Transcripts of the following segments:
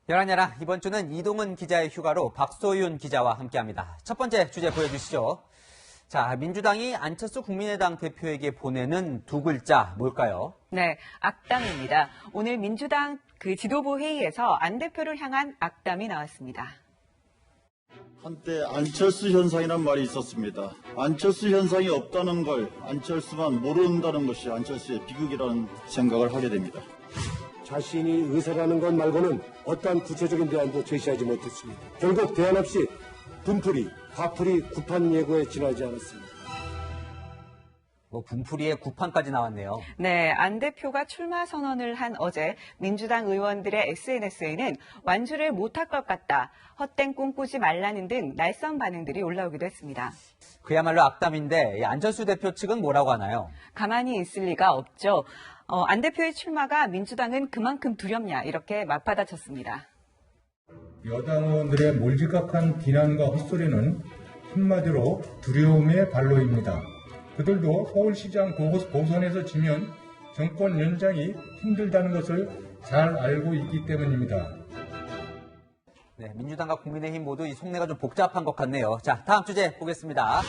열한야랑 이번 주는 이동은 기자의 휴가로 박소윤 기자와 함께합니다. 첫 번째 주제 보여주시죠. 자, 민주당이 안철수 국민의당 대표에게 보내는 두 글자 뭘까요? 네, 악담입니다. 오늘 민주당 지도부 회의에서 안 대표를 향한 악담이 나왔습니다. 한때 안철수 현상이란 말이 있었습니다. 안철수 현상이 없다는 걸 안철수만 모른다는 것이 안철수의 비극이라는 생각을 하게 됩니다. 자신이 의사라는 것 말고는 어떠한 구체적인 대안도 제시하지 못했습니다. 결국 대안 없이 분풀이, 화풀이, 구판 예고에 지나지 않았습니다. 분풀이에 구판까지 나왔네요. 네, 안 대표가 출마 선언을 한 어제 민주당 의원들의 SNS에는 완주를 못할 것 같다, 헛된 꿈 꾸지 말라는 등 날선 반응들이 올라오기도 했습니다. 그야말로 악담인데 안철수 대표 측은 뭐라고 하나요? 가만히 있을 리가 없죠. 안 대표의 출마가 민주당은 그만큼 두렵냐 이렇게 맞받아쳤습니다. 여당 의원들의 몰지각한 비난과 헛소리는 한마디로 두려움의 발로입니다. 그들도 서울시장 보선에서 지면 정권 연장이 힘들다는 것을 잘 알고 있기 때문입니다. 네, 민주당과 국민의힘 모두 이 속내가 좀 복잡한 것 같네요. 자, 다음 주제 보겠습니다.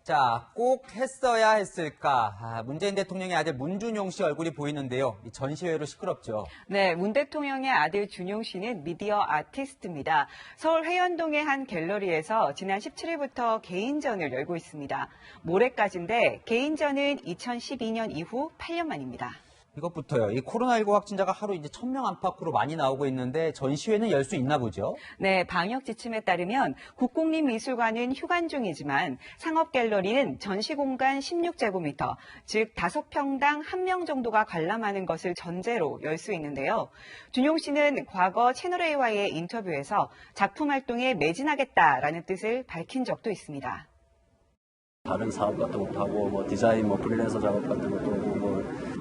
자, 꼭 했어야 했을까? 문재인 대통령의 아들 문준용 씨 얼굴이 보이는데요. 이 전시회로 시끄럽죠. 네, 문 대통령의 아들 준용 씨는 미디어 아티스트입니다. 서울 회원동의 한 갤러리에서 지난 17일부터 개인전을 열고 있습니다. 모레까지인데 개인전은 2012년 이후 8년 만입니다. 이것부터요. 이 코로나19 확진자가 하루 이제 1000명 안팎으로 많이 나오고 있는데 전시회는 열 수 있나 보죠? 네, 방역 지침에 따르면 국공립미술관은 휴관 중이지만 상업갤러리는 전시공간 16제곱미터, 즉 5평당 1명 정도가 관람하는 것을 전제로 열 수 있는데요. 준용 씨는 과거 채널A와의 인터뷰에서 작품 활동에 매진하겠다라는 뜻을 밝힌 적도 있습니다. 다른 사업 같은 것도 하고 디자인 프리랜서 작업 같은 것도 하고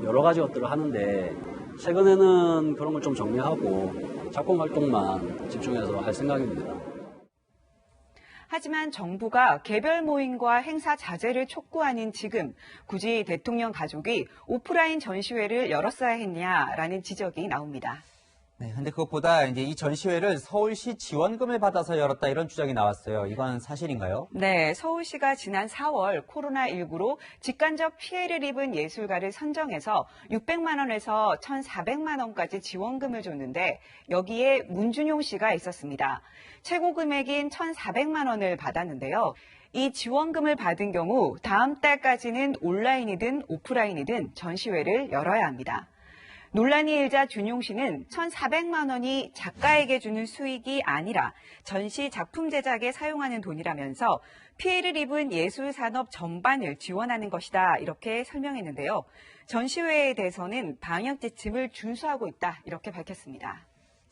여러 가지 것들을 하는데 최근에는 그런 걸 좀 정리하고 작품 활동만 집중해서 할 생각입니다. 하지만 정부가 개별 모임과 행사 자제를 촉구하는 지금 굳이 대통령 가족이 오프라인 전시회를 열었어야 했냐라는 지적이 나옵니다. 네, 근데 그것보다 이제 이 전시회를 서울시 지원금을 받아서 열었다 이런 주장이 나왔어요. 이건 사실인가요? 네, 서울시가 지난 4월 코로나19로 직간접 피해를 입은 예술가를 선정해서 600만 원에서 1,400만 원까지 지원금을 줬는데 여기에 문준용 씨가 있었습니다. 최고 금액인 1,400만 원을 받았는데요. 이 지원금을 받은 경우 다음 달까지는 온라인이든 오프라인이든 전시회를 열어야 합니다. 논란이 일자 준용 씨는 1,400만 원이 작가에게 주는 수익이 아니라 전시 작품 제작에 사용하는 돈이라면서 피해를 입은 예술 산업 전반을 지원하는 것이다 이렇게 설명했는데요. 전시회에 대해서는 방역 지침을 준수하고 있다 이렇게 밝혔습니다.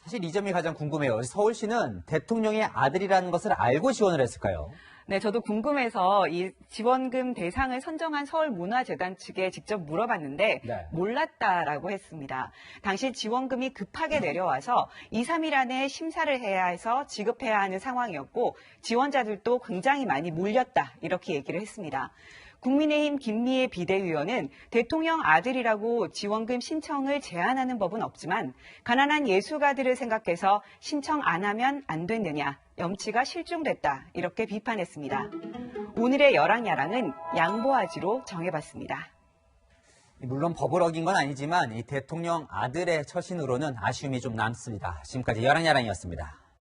사실 이 점이 가장 궁금해요. 서울시는 대통령의 아들이라는 것을 알고 지원을 했을까요? 네, 저도 궁금해서 이 지원금 대상을 선정한 서울문화재단 측에 직접 물어봤는데 네. 몰랐다라고 했습니다. 당시 지원금이 급하게 내려와서 2, 3일 안에 심사를 해야 해서 지급해야 하는 상황이었고 지원자들도 굉장히 많이 몰렸다 이렇게 얘기를 했습니다. 국민의힘 김미애 비대위원은 대통령 아들이라고 지원금 신청을 제한하는 법은 없지만 가난한 예술가들을 생각해서 신청 안 하면 안 됐느냐, 염치가 실종됐다 이렇게 비판했습니다. 오늘의 열왕야랑은 양보하지로 정해봤습니다. 물론 법을 어긴 건 아니지만 이 대통령 아들의 처신으로는 아쉬움이 좀 남습니다. 지금까지 열왕야랑이었습니다.